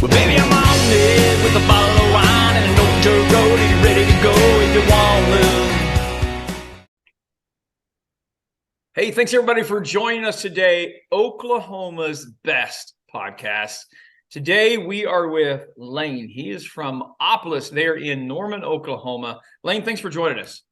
Well, baby, I'm on it with a bottle of wine and an old dirt road, and you're ready to go if you want to. Hey, thanks everybody for joining us today. Oklahoma's best podcast. Today we are with Laine. He is from Opolis. They're in Norman, Oklahoma. Laine, thanks for joining us.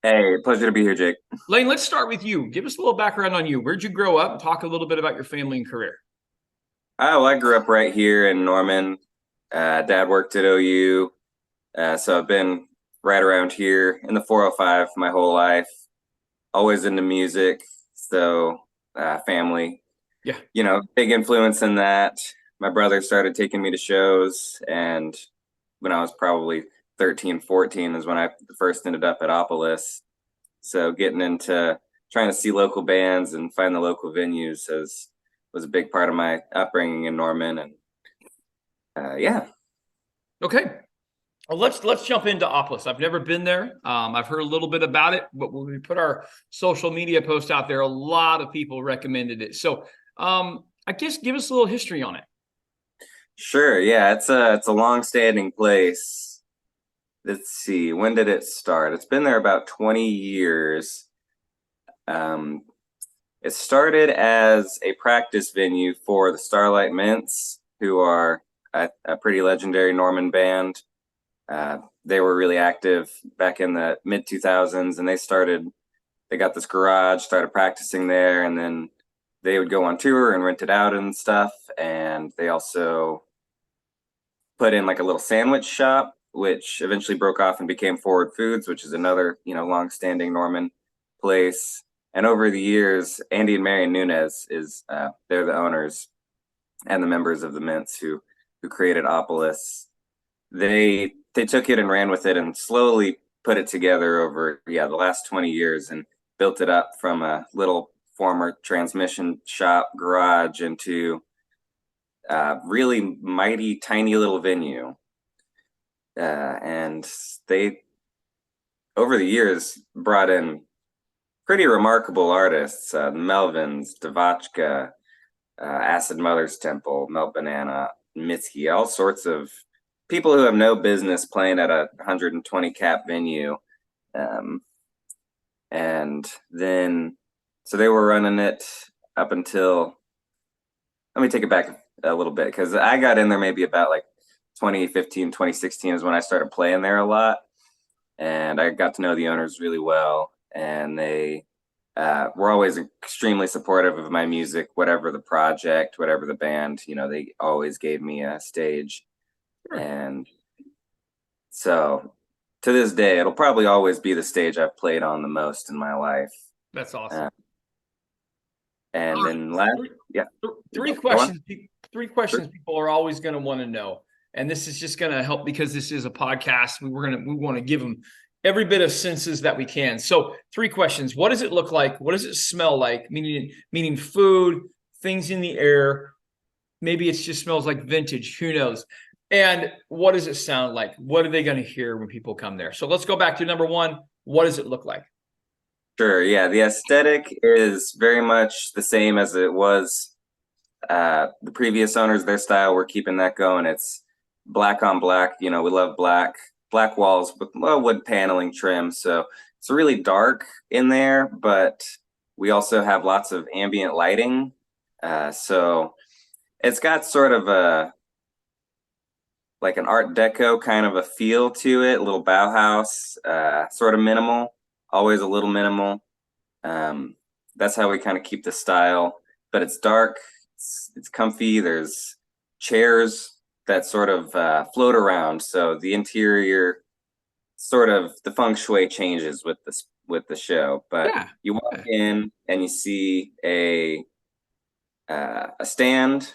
Hey, pleasure to be here, Jake. Laine, let's start with you. Give us a little background on you. Where'd you grow up? Talk a little bit about your family and career. Oh, I grew up right here in Norman. Dad worked at OU, so I've been right around here in the 405 my whole life. Always into music, so family. Yeah. Big influence in that. My brother started taking me to shows, and when I was probably 13, 14 is when I first ended up at Opolis. So getting into trying to see local bands and find the local venues was a big part of my upbringing in Norman, and yeah. Okay. Well, let's jump into Opolis. I've never been there. I've heard a little bit about it, but when we put our social media post out there, a lot of people recommended it. So I guess give us a little history on it. Sure. Yeah, it's a long-standing place. Let's see, when did it start? It's been there about 20 years. It started as a practice venue for the Starlight Mints, who are a pretty legendary Norman band. They were really active back in the mid 2000s, and they got this garage, started practicing there, and then they would go on tour and rent it out and stuff. And they also put in like a little sandwich shop, which eventually broke off and became Forward Foods, which is another, long-standing Norman place. And over the years, Andy and Marion Nunez they're the owners and the members of the Mints who created Opolis. They took it and ran with it and slowly put it together over the last 20 years and built it up from a little former transmission shop garage into a really mighty tiny little venue. And they over the years brought in pretty remarkable artists, Melvins, Devachka, Acid Mother's Temple, Melt Banana, Mitski, all sorts of people who have no business playing at a 120 cap venue. And then, so they were running it up until, let me take it back a little bit, because I got in there maybe about like 2015, 2016 is when I started playing there a lot. And I got to know the owners really well. And they were always extremely supportive of my music, whatever the project, whatever the band, they always gave me a stage. Sure. And so to this day, it'll probably always be the stage I've played on the most in my life. That's awesome. And then three questions. Three questions people are always going to want to know. And this is just going to help because this is a podcast. We want to give them every bit of senses that we can. So 3 questions. What does it look like? What does it smell like? Meaning food, things in the air. Maybe it just smells like vintage. Who knows? And what does it sound like? What are they going to hear when people come there? So let's go back to number 1. What does it look like? Sure. Yeah. The aesthetic is very much the same as it was. The previous owners, their style, we're keeping that going. It's black on black. We love black walls with wood paneling trim. So it's really dark in there, but we also have lots of ambient lighting. So it's got sort of like an Art Deco kind of a feel to it, a little Bauhaus, sort of minimal, always a little minimal. That's how we kind of keep the style, but it's dark, it's comfy. There's chairs that sort of float around, so the interior sort of the feng shui changes with the show. But you walk in and you see a stand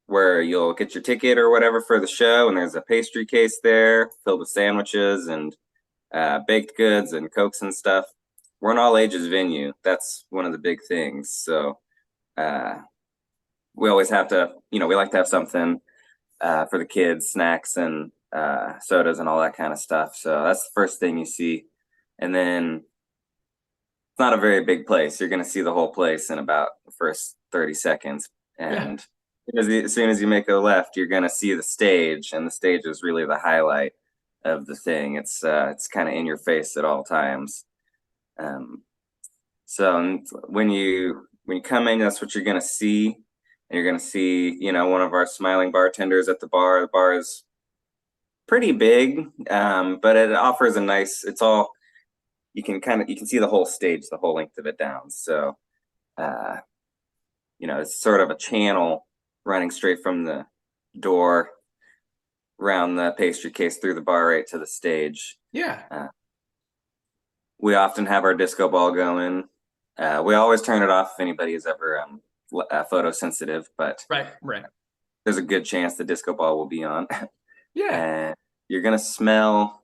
where you'll get your ticket or whatever for the show, and there's a pastry case there filled with sandwiches and baked goods and cokes and stuff. We're an all ages venue. That's one of the big things. So we always have to, we like to have something for the kids, snacks and sodas and all that kind of stuff. So that's the first thing you see. And then it's not a very big place. You're going to see the whole place in about the first 30 seconds. And as soon as you make a left, you're gonna see the stage, and the stage is really the highlight of the thing. It's kind of in your face at all times. Um, so when you come in, that's what you're gonna see. And you're gonna see, one of our smiling bartenders at the bar. The bar is pretty big, but it offers a nice. It's all you can see the whole stage, the whole length of it down. So, uh, it's sort of a channel running straight from the door around the pastry case through the bar right to the stage. Yeah. We often have our disco ball going. We always turn it off if anybody is ever photosensitive, but Right. there's a good chance the disco ball will be on. Yeah. And you're gonna smell.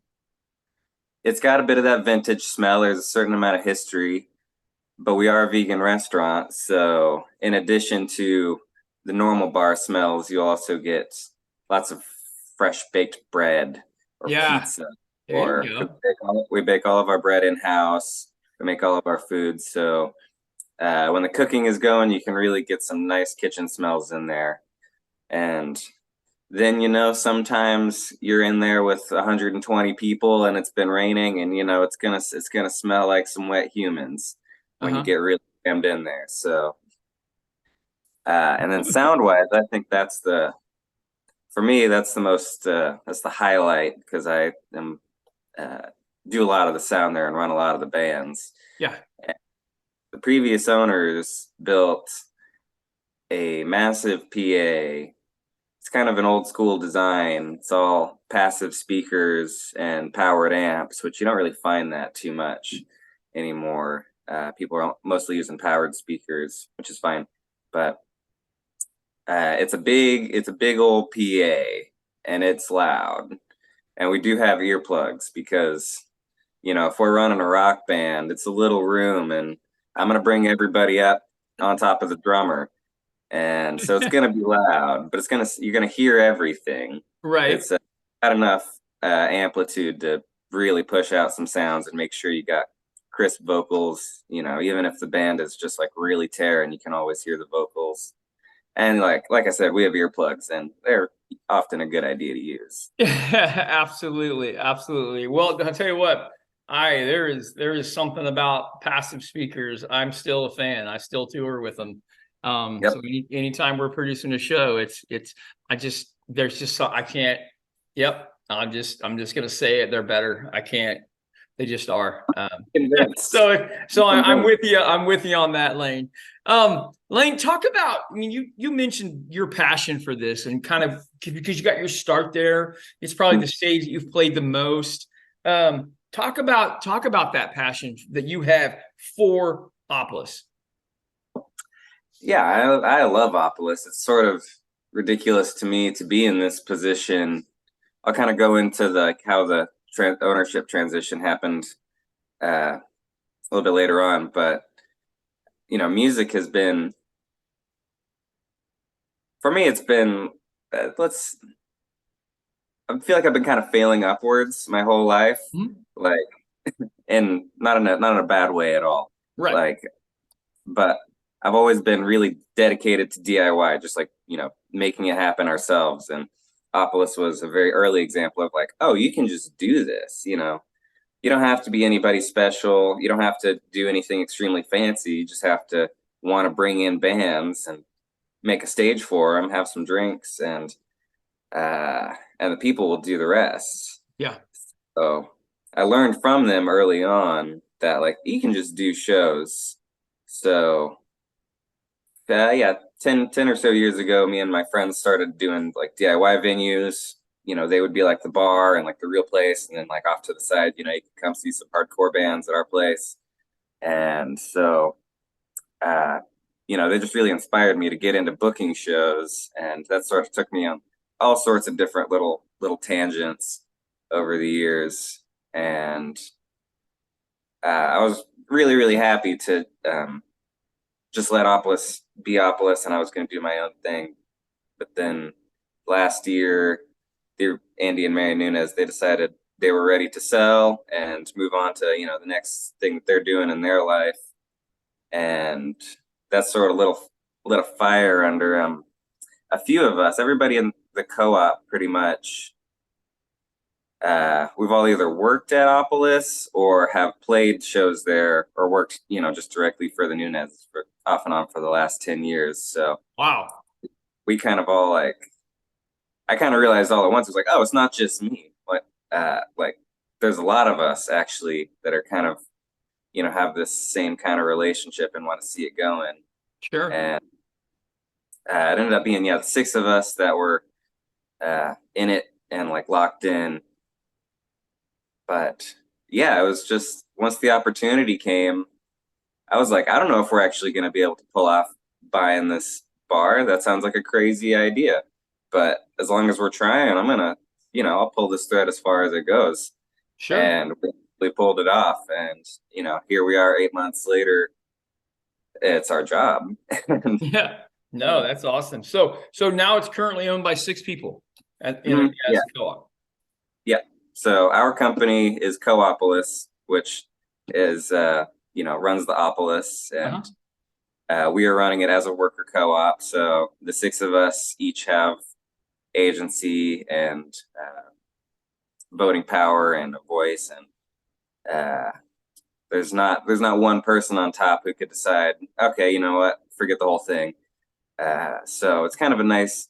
It's got a bit of that vintage smell. There's a certain amount of history, but we are a vegan restaurant, so in addition to the normal bar smells, you also get lots of fresh baked bread or Yeah. pizza. There you go. We bake all of our bread in house. We make all of our food, so when the cooking is going, you can really get some nice kitchen smells in there. And then sometimes you're in there with 120 people and it's been raining, and it's gonna smell like some wet humans when you get really crammed in there. So and then sound wise, I think for me that's the most that's the highlight, because I am do a lot of the sound there and run a lot of the bands. Yeah. The previous owners built a massive PA. It's kind of an old school design. It's all passive speakers and powered amps, which you don't really find that too much anymore. People are mostly using powered speakers, which is fine. But it's a big old PA, and it's loud. And we do have earplugs because, if we're running a rock band, it's a little room, and I'm gonna bring everybody up on top of the drummer. And so it's gonna be loud, but you're gonna hear everything. Right. It's got enough amplitude to really push out some sounds and make sure you got crisp vocals. Even if the band is just like really tearing, you can always hear the vocals. And like I said, we have earplugs, and they're often a good idea to use. Absolutely. Well, I'll tell you what, there is something about passive speakers. I'm still a fan. I still tour with them. Yep. So anytime we're producing a show, there's just so I can't. Yep. I'm just gonna say it. They're better. I can't. They just are. So I'm with you. I'm with you on that, Laine. Laine, talk about. I mean, you mentioned your passion for this, and kind of because you got your start there. It's probably the stage that you've played the most. Talk about that passion that you have for Opolis. Yeah, I love Opolis. It's sort of ridiculous to me to be in this position. I'll kind of go into how the ownership transition happened a little bit later on, but music has been, for me, it's been I feel like I've been kind of failing upwards my whole life, and not in a bad way at all. Right. But I've always been really dedicated to DIY, just making it happen ourselves. And Opolis was a very early example of oh, you can just do this. You don't have to be anybody special. You don't have to do anything extremely fancy. You just have to want to bring in bands and make a stage for them, have some drinks, and the people will do the rest. Yeah. So I learned from them early on that you can just do shows. So yeah, 10 or so years ago, me and my friends started doing DIY venues. They would be the bar and the real place, and then off to the side, you could come see some hardcore bands at our place. And so they just really inspired me to get into booking shows, and that sort of took me on all sorts of different little tangents over the years. And I was really, really happy to just let Opolis be Opolis, and I was going to do my own thing. But then last year, Andy and Mary Nunez, they decided they were ready to sell and move on to the next thing that they're doing in their life, and that sort of lit a fire under a few of us, everybody in the co-op pretty much, we've all either worked at Opolis or have played shows there or worked, just directly for the Nunez for off and on for the last 10 years. So Wow. we kind of all I kind of realized all at once, it was like, oh, it's not just me. Like there's a lot of us actually that are kind of, have this same kind of relationship and want to see it going. Sure. And it ended up being, the 6 of us that were in it and like locked in. But yeah, it was just once the opportunity came, I was like, I don't know if we're actually going to be able to pull off buying this bar. That sounds like a crazy idea. But as long as we're trying, I'm going to, I'll pull this thread as far as it goes. Sure. And we pulled it off. And, here we are 8 months later. It's our job. Yeah. No, that's awesome. So now it's currently owned by 6 people as Yeah. a co-op. Yeah. So our company is Opolis, which is, runs the Opolis. And we are running it as a worker co-op. So the 6 of us each have agency and voting power and a voice. And there's not one person on top who could decide, okay, you know what, forget the whole thing. So it's kind of a nice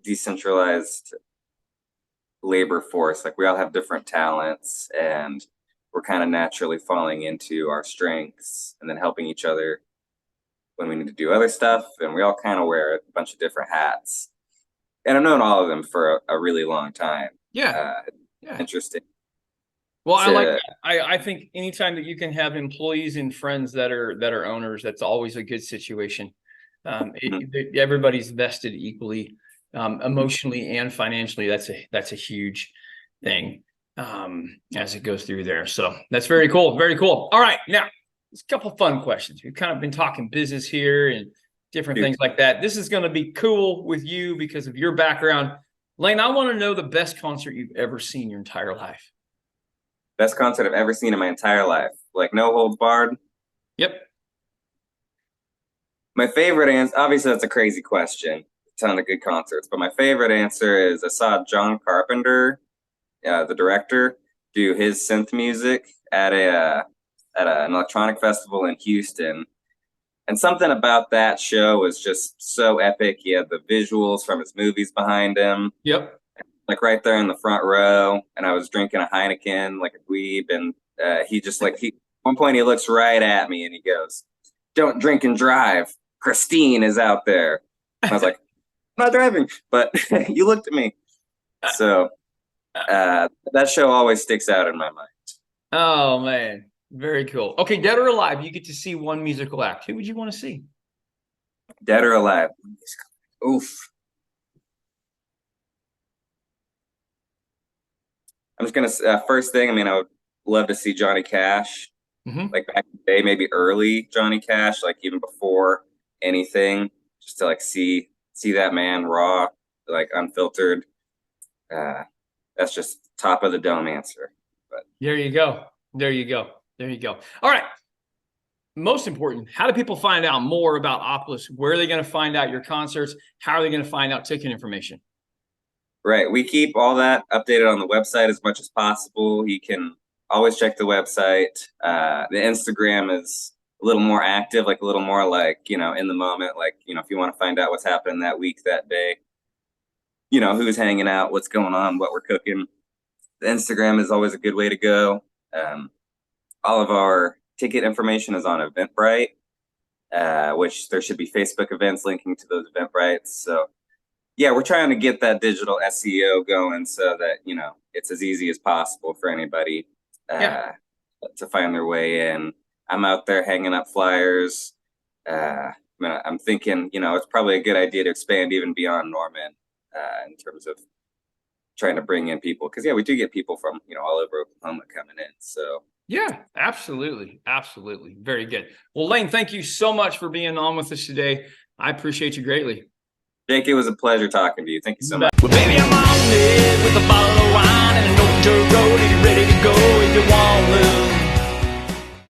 decentralized labor force. Like we all have different talents and we're kind of naturally falling into our strengths and then helping each other when we need to do other stuff. And we all kind of wear a bunch of different hats. And I've known all of them for a really long time. Yeah. Interesting. Well, I like that. I think anytime that you can have employees and friends that are owners, that's always a good situation. Everybody's vested equally, emotionally and financially. That's a huge thing as it goes through there. So that's very cool. Very cool. All right, now there's a couple fun questions. We've kind of been talking business here and different things like that. This is going to be cool with you because of your background. Laine, I want to know the best concert you've ever seen your entire life. Best concert I've ever seen in my entire life. Like no holds barred. Yep. My favorite answer, obviously that's a crazy question. A ton of good concerts, but my favorite answer is I saw John Carpenter, the director, do his synth music at an electronic festival in Houston. And something about that show was just so epic. He had the visuals from his movies behind him. Yep. Like right there in the front row. And I was drinking a Heineken like a dweeb. And he just at one point he looks right at me and he goes, "Don't drink and drive. Christine is out there." And I was like, "I'm not driving," but you looked at me. So that show always sticks out in my mind. Oh, man. Very cool. Okay, dead or alive, you get to see one musical act. Who would you want to see? Dead or alive? Oof. I'm just gonna first thing. I mean, I would love to see Johnny Cash, like back in the day, maybe early Johnny Cash, like even before anything, just to like see that man raw, like unfiltered. That's just top of the dome answer. But there you go. There you go. There you go. All right. Most important, how do people find out more about Opolis? Where are they going to find out your concerts? How are they going to find out ticket information? Right. We keep all that updated on the website as much as possible. You can always check the website. The Instagram is a little more active, like a little more like, in the moment, like, if you want to find out what's happening that week, that day, who's hanging out, what's going on, what we're cooking. The Instagram is always a good way to go. All of our ticket information is on Eventbrite, which there should be Facebook events linking to those Eventbrites. So yeah, we're trying to get that digital SEO going so that, it's as easy as possible for anybody to find their way in. I'm out there hanging up flyers. I'm thinking, it's probably a good idea to expand even beyond Norman in terms of trying to bring in people. Because, we do get people from, all over Oklahoma coming in. So yeah, absolutely. Absolutely. Very good. Well, Laine, thank you so much for being on with us today. I appreciate you greatly. Jake, it was a pleasure talking to you. Thank you so much. Well, baby, I'm on it with a bottle of wine and an old dirt road. Are you ready to go if you want to?